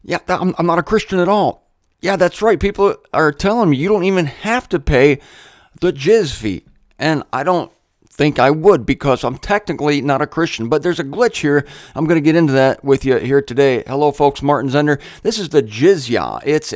Yeah, I'm not a Christian at all. Yeah, that's right. People are telling me you don't even have to pay the jizya fee. And I don't think I would because I'm technically not a Christian. But there's a glitch here. I'm going to get into that with you here today. Hello, folks. Martin Zender. This is the jizya. It's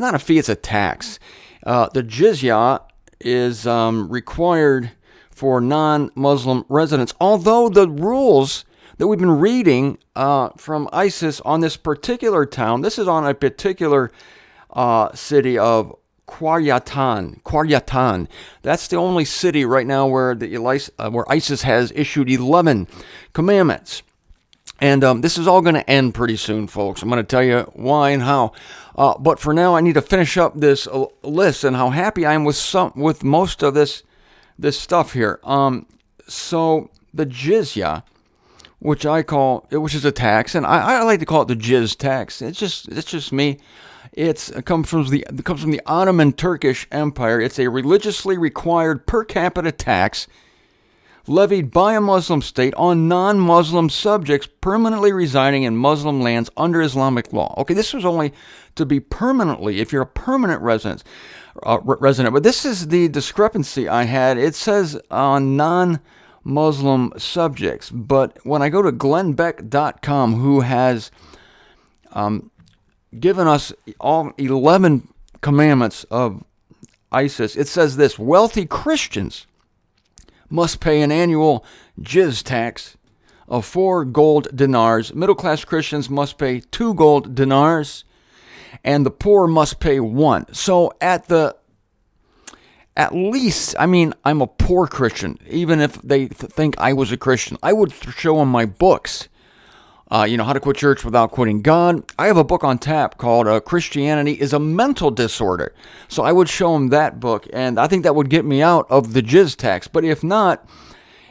not a fee. It's a tax. The jizya is required for non-Muslim residents. Although the rules that we've been reading from ISIS on this particular town, this is on a particular city of Qaryatan. That's the only city right now where where ISIS has issued 11 commandments. And this is all going to end pretty soon, folks. I'm going to tell you why and how. But for now, I need to finish up this list and how happy I am with most of this stuff here. So the jizya, which is a tax, and I like to call it the jizz tax. It's just me. It comes from the Ottoman Turkish Empire. It's a religiously required per capita tax levied by a Muslim state on non-Muslim subjects permanently residing in Muslim lands under Islamic law. Okay, this was only to be permanently, if you're a permanent resident. But this is the discrepancy I had. It says on non-Muslim subjects, but when I go to glennbeck.com, who has given us all 11 commandments of ISIS, it says this: wealthy Christians must pay an annual jizya tax of 4 gold dinars. Middle-class Christians must pay 2 gold dinars, and the poor must pay 1. So at least, I'm a poor Christian. Even if they think I was a Christian, I would show them my books. How to quit church without quitting God. I have a book on tap called Christianity is a Mental Disorder. So I would show them that book, and I think that would get me out of the jizya tax. But if not,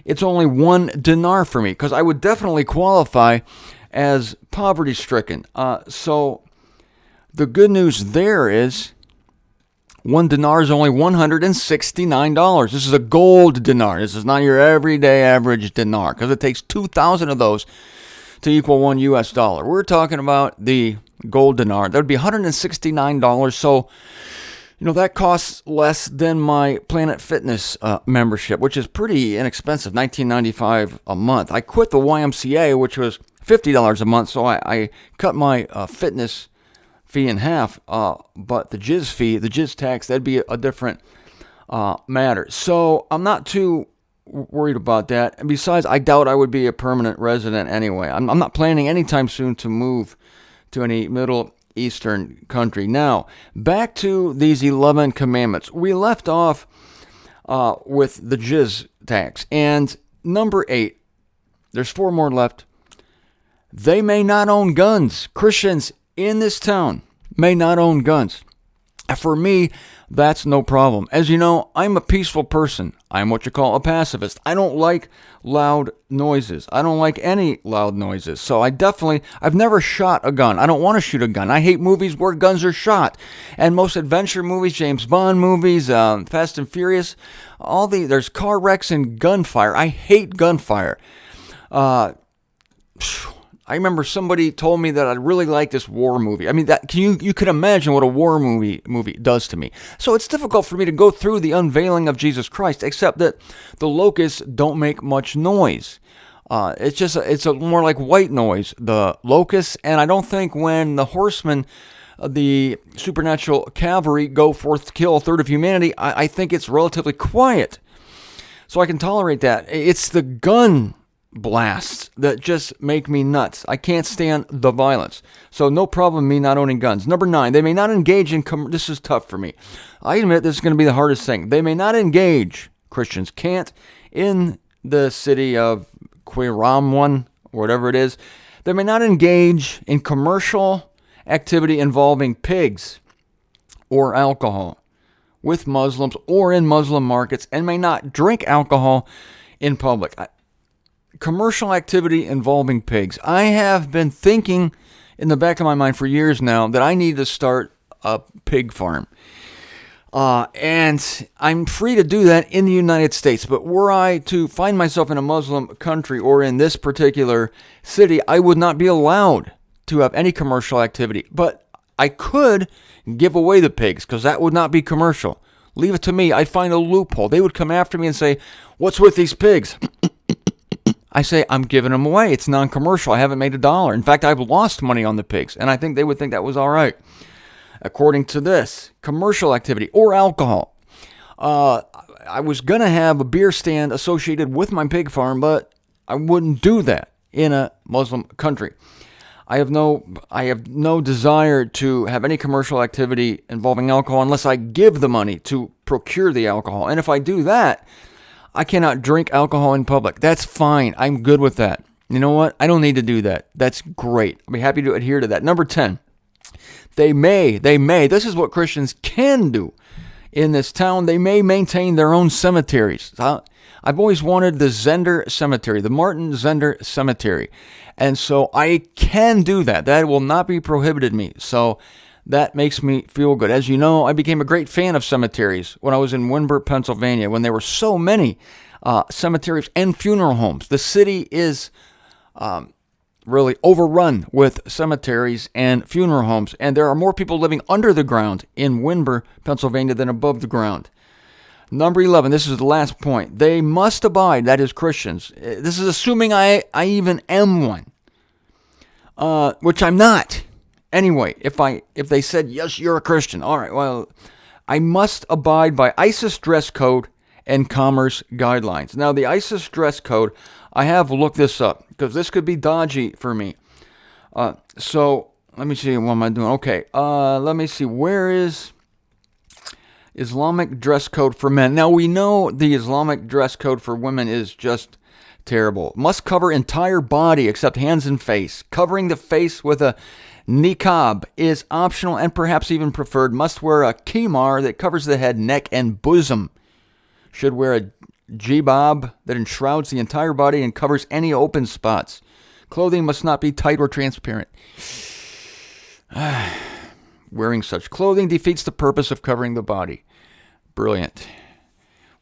it's only 1 dinar for me, because I would definitely qualify as poverty-stricken. So the good news there is 1 dinar is only $169. This is a gold dinar. This is not your everyday average dinar, because it takes 2,000 of those to equal $1. We're talking about the gold dinar. That would be $169. So, that costs less than my Planet Fitness membership, which is pretty inexpensive, $19.95 a month. I quit the YMCA, which was $50 a month, so I cut my fitness fee in half. But the jizya tax, that'd be a different matter. So I'm not too worried about that. And besides, I doubt I would be a permanent resident anyway. I'm not planning anytime soon to move to any Middle Eastern country. Now, back to these 11 commandments. We left off with the jizya tax. And number 8, there's 4 more left. They may not own guns. Christians in this town may not own guns. For me, that's no problem. As you know, I'm a peaceful person. I'm what you call a pacifist. I don't like loud noises. I don't like any loud noises. So I've never shot a gun. I don't want to shoot a gun. I hate movies where guns are shot. And most adventure movies, James Bond movies, Fast and Furious, there's car wrecks and gunfire. I hate gunfire. I remember somebody told me that I'd really like this war movie. You could imagine what a war movie does to me. So it's difficult for me to go through the unveiling of Jesus Christ, except that the locusts don't make much noise. It's more like white noise, the locusts. And I don't think when the horsemen, the supernatural cavalry, go forth to kill a third of humanity, I think it's relatively quiet. So I can tolerate that. It's the gun blasts that just make me nuts. I can't stand the violence. So no problem me not owning guns. Number 9, they may not engage in, this is tough for me. I admit this is going to be the hardest thing. They may not engage, Christians can't, in the city of Quiramwan, or whatever it is. They may not engage in commercial activity involving pigs or alcohol with Muslims or in Muslim markets, and may not drink alcohol in public. Commercial activity involving pigs. I have been thinking in the back of my mind for years now that I need to start a pig farm. And I'm free to do that in the United States. But were I to find myself in a Muslim country or in this particular city, I would not be allowed to have any commercial activity. But I could give away the pigs because that would not be commercial. Leave it to me. I'd find a loophole. They would come after me and say, "What's with these pigs?" I say, "I'm giving them away. It's non-commercial. I haven't made $1. In fact, I've lost money on the pigs." And I think they would think that was all right. According to this, commercial activity or alcohol. I was going to have a beer stand associated with my pig farm, but I wouldn't do that in a Muslim country. I have no desire to have any commercial activity involving alcohol unless I give the money to procure the alcohol. And if I do that, I cannot drink alcohol in public. That's fine. I'm good with that. You know what? I don't need to do that. That's great. I'll be happy to adhere to that. Number 10, they may, this is what Christians can do in this town. They may maintain their own cemeteries. I've always wanted the Zender Cemetery, the Martin Zender Cemetery. And so I can do that. That will not be prohibited me. So that makes me feel good. As you know, I became a great fan of cemeteries when I was in Winburn, Pennsylvania, when there were so many cemeteries and funeral homes. The city is really overrun with cemeteries and funeral homes, and there are more people living under the ground in Winburn, Pennsylvania than above the ground. Number 11, this is the last point. They must abide, that is Christians. This is assuming I even am one, which I'm not. Anyway, if they said, yes, you're a Christian, all right, well, I must abide by ISIS dress code and commerce guidelines. Now, the ISIS dress code, I have looked this up because this could be dodgy for me. So let me see, what am I doing? Okay, let me see, where is Islamic dress code for men? Now, we know the Islamic dress code for women is just terrible. Must cover entire body except hands and face. Covering the face with a niqab is optional and perhaps even preferred. Must wear a khimar that covers the head, neck, and bosom. Should wear a jibab that enshrouds the entire body and covers any open spots. Clothing must not be tight or transparent. Wearing such clothing defeats the purpose of covering the body. Brilliant.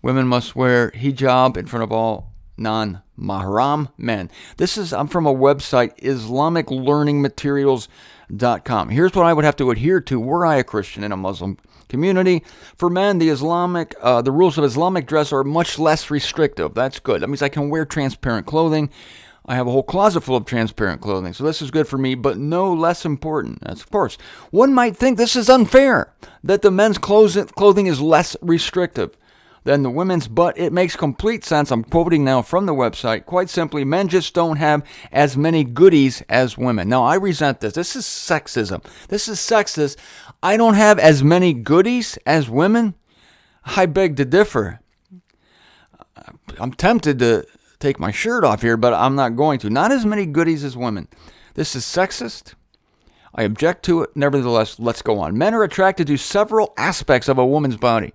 Women must wear hijab in front of all non-mahram men. I'm from a website, IslamicLearningMaterials.com. Here's what I would have to adhere to were I a Christian in a Muslim community. For men, the rules of Islamic dress are much less restrictive. That's good. That means I can wear transparent clothing. I have a whole closet full of transparent clothing, so this is good for me, but no less important. That's, of course, one might think this is unfair, that the men's clothing is less restrictive than the women's, but it makes complete sense. I'm quoting now from the website. Quite simply, men just don't have as many goodies as women. Now, I resent this. This is sexism. This is sexist. I don't have as many goodies as women? I beg to differ. I'm tempted to take my shirt off here, but I'm not going to. Not as many goodies as women. This is sexist. I object to it. Nevertheless, let's go on. Men are attracted to several aspects of a woman's body.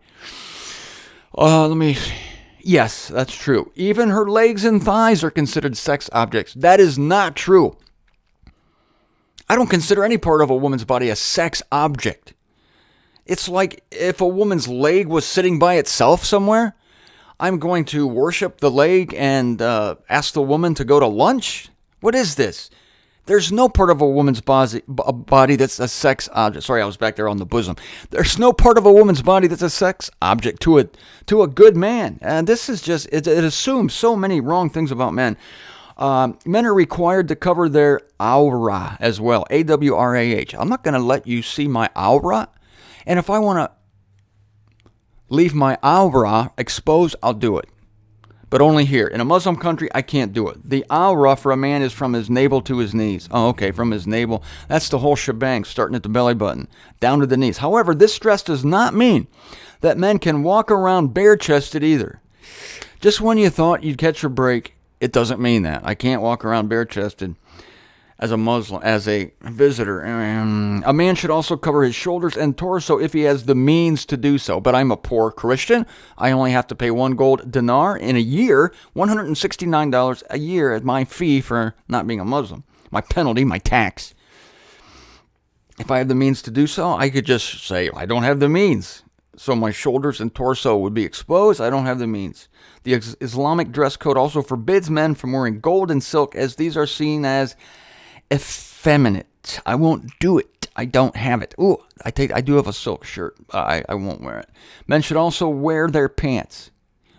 Yes, that's true. Even her legs and thighs are considered sex objects. That is not true. I don't consider any part of a woman's body a sex object. It's like if a woman's leg was sitting by itself somewhere, I'm going to worship the leg and ask the woman to go to lunch? What is this? There's no part of a woman's body that's a sex object. Sorry, I was back there on the bosom. There's no part of a woman's body that's a sex object to a good man. And this is just, it assumes so many wrong things about men. Men are required to cover their awrah as well. A-W-R-A-H. I'm not going to let you see my awrah. And if I want to leave my awrah exposed, I'll do it. But only here. In a Muslim country, I can't do it. The awrah for a man is from his navel to his knees. Oh, okay, from his navel. That's the whole shebang, starting at the belly button, down to the knees. However, this dress does not mean that men can walk around bare-chested either. Just when you thought you'd catch a break, it doesn't mean that. I can't walk around bare-chested as a Muslim, as a visitor. A man should also cover his shoulders and torso if he has the means to do so. But I'm a poor Christian. I only have to pay 1 gold dinar in a year, $169 a year as my fee for not being a Muslim. My penalty, my tax. If I have the means to do so, I could just say, I don't have the means. So my shoulders and torso would be exposed. I don't have the means. The Islamic dress code also forbids men from wearing gold and silk, as these are seen as effeminate. I won't do it. I don't have it. Ooh, I do have a silk shirt. I won't wear it. Men should also wear their pants.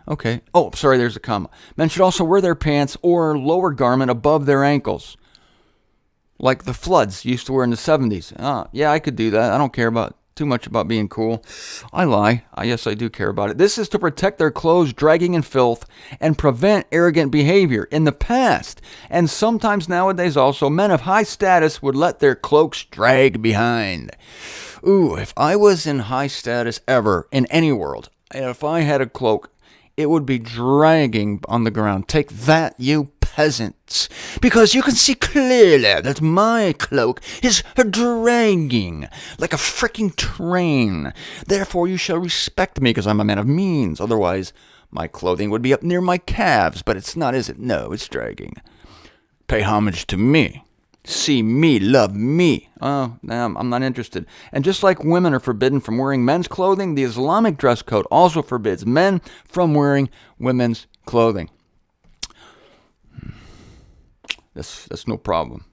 Okay. Oh, sorry, there's a comma. Men should also wear their pants or lower garment above their ankles, like the Floods used to wear in the 70s. Yeah, I could do that. I don't care too much about being cool. I lie. Yes, I do care about it. This is to protect their clothes dragging in filth and prevent arrogant behavior. In the past, and sometimes nowadays also, men of high status would let their cloaks drag behind. Ooh, if I was in high status ever in any world, and if I had a cloak, it would be dragging on the ground. Take that, you peasants, because you can see clearly that my cloak is dragging like a freaking train. Therefore you shall respect me, because I'm a man of means. Otherwise, my clothing would be up near my calves, but it's not, is it? No, it's dragging. Pay homage to me. See me, love me. Oh, no, I'm not interested. And just like women are forbidden from wearing men's clothing, the Islamic dress code also forbids men from wearing women's clothing. That's no problem.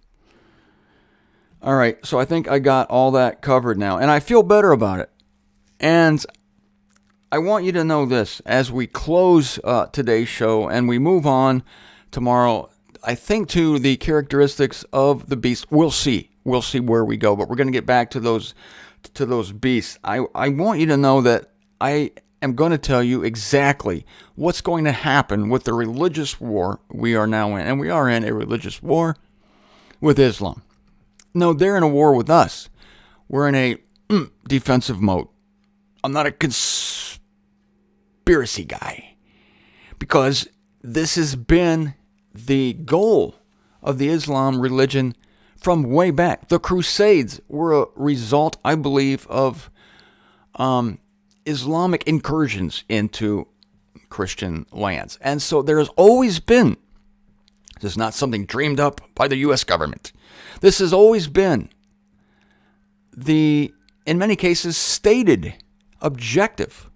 All right, so I think I got all that covered now, and I feel better about it. And I want you to know this as we close today's show and we move on tomorrow, I think, to the characteristics of the beast. We'll see where we go, but we're going to get back to those beasts. I want you to know that I am going to tell you exactly what's going to happen with the religious war we are now in. And we are in a religious war with Islam. No, they're in a war with us. We're in a defensive mode. I'm not a conspiracy guy, because this has been the goal of the Islam religion from way back. The Crusades were a result, I believe, of Islamic incursions into Christian lands. And so there has always been, this is not something dreamed up by the U.S. government. This has always been the, in many cases, stated objective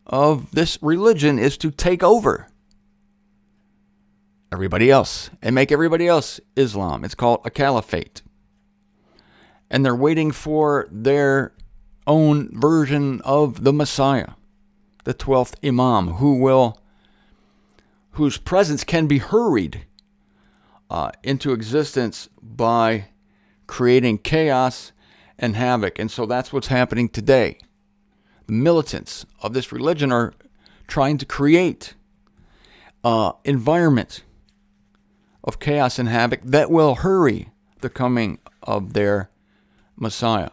of this religion is to take over everybody else and make everybody else Islam. It's called a caliphate. And they're waiting for their own version of the Messiah, the 12th Imam, whose presence can be hurried into existence by creating chaos and havoc. And so that's what's happening today. The militants of this religion are trying to create an environment of chaos and havoc that will hurry the coming of their Messiah.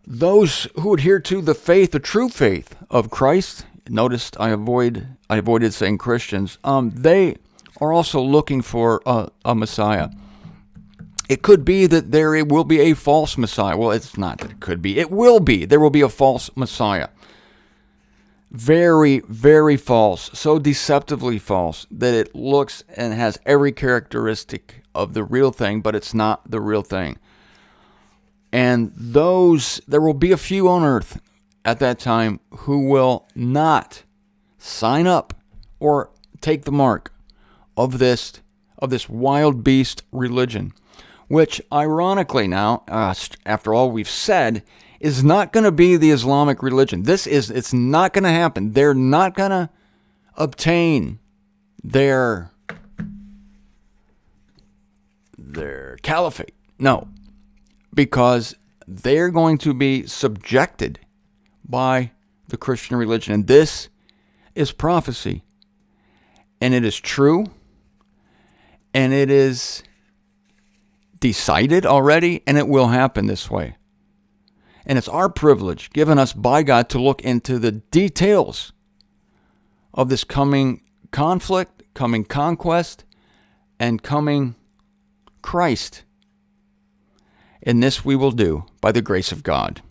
Those who adhere to the faith, the true faith of Christ, notice I avoided saying Christians, they are also looking for a Messiah. It could be that there will be a false Messiah. Well, it's not that it could be. It will be. There will be a false Messiah. Very, very false. So deceptively false that it looks and has every characteristic of the real thing, but it's not the real thing. And there will be a few on earth at that time who will not sign up or take the mark of this wild beast religion, which ironically now, after all we've said, is not going to be the Islamic religion. It's not going to happen. They're not going to obtain their caliphate. No, because they're going to be subjected by the Christian religion. And this is prophecy. And it is true. And it is decided already. And it will happen this way. And it's our privilege given us by God to look into the details of this coming conflict, coming conquest, and coming Christ. And this we will do by the grace of God.